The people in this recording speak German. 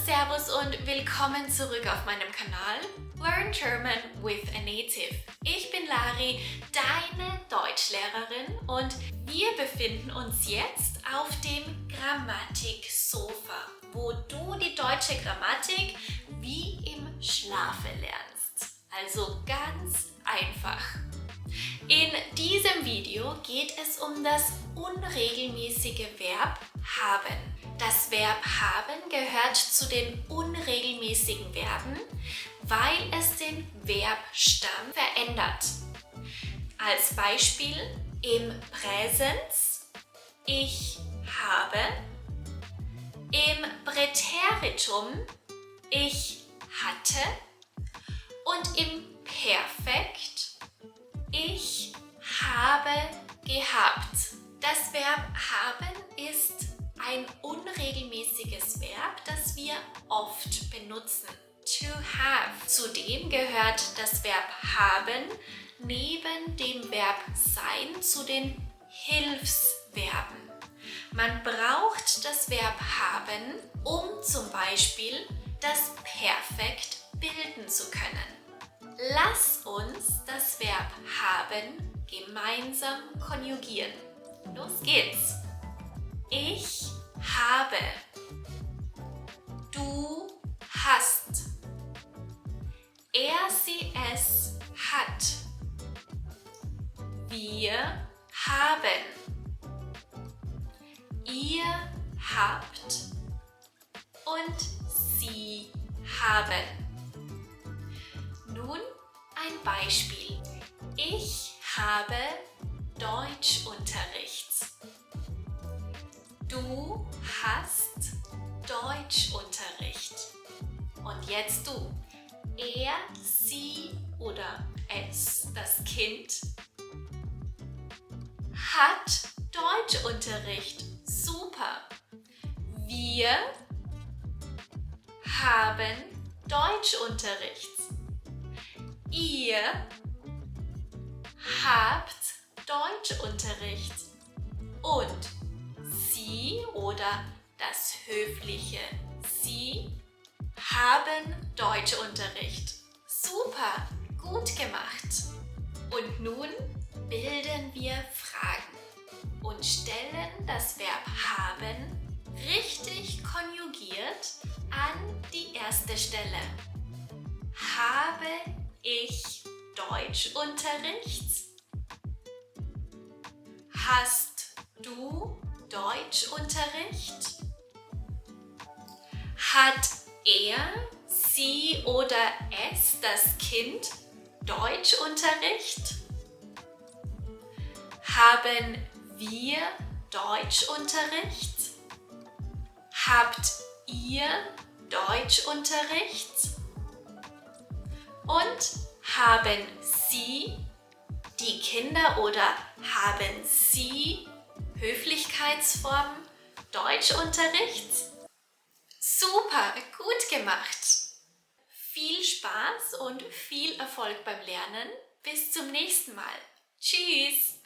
Servus und willkommen zurück auf meinem Kanal Learn German with a Native. Ich bin Lari, deine Deutschlehrerin, und wir befinden uns jetzt auf dem Grammatiksofa, wo du die deutsche Grammatik wie im Schlafe lernst. Also ganz einfach. In diesem Video geht es um das unregelmäßige Verb haben. Das Verb haben gehört zu den unregelmäßigen Verben, weil es den Verbstamm verändert. Als Beispiel im Präsens: ich habe, im Präteritum: ich hatte, und im Perfekt: ich habe gehabt. Das Verb haben ist ein unregelmäßiges Verb, das wir oft benutzen. To have. Zudem gehört das Verb haben neben dem Verb sein zu den Hilfsverben. Man braucht das Verb haben, um zum Beispiel das Perfekt bilden zu können. Lass uns das Verb haben gemeinsam konjugieren. Los geht's! Ich habe. Du hast. Er, sie, es hat. Wir haben. Ihr habt. Und sie haben. Nun ein Beispiel. Ich habe Deutschunterricht. Du hast Deutschunterricht. Und jetzt du. Er, sie oder es, das Kind, hat Deutschunterricht. Super. Wir haben Deutschunterricht. Ihr habt Deutschunterricht. Und Sie oder das höfliche Sie haben Deutschunterricht. Super, gut gemacht. Und nun bilden wir Fragen und stellen das Verb haben richtig konjugiert an die erste Stelle. Habe ich Deutschunterricht? Hast du Deutschunterricht? Hat er, sie oder es, das Kind, Deutschunterricht? Haben wir Deutschunterricht? Habt ihr Deutschunterricht? Und haben Sie, die Kinder, oder haben Sie Höflichkeitsformen Deutschunterricht? Super, gut gemacht! Viel Spaß und viel Erfolg beim Lernen. Bis zum nächsten Mal. Tschüss!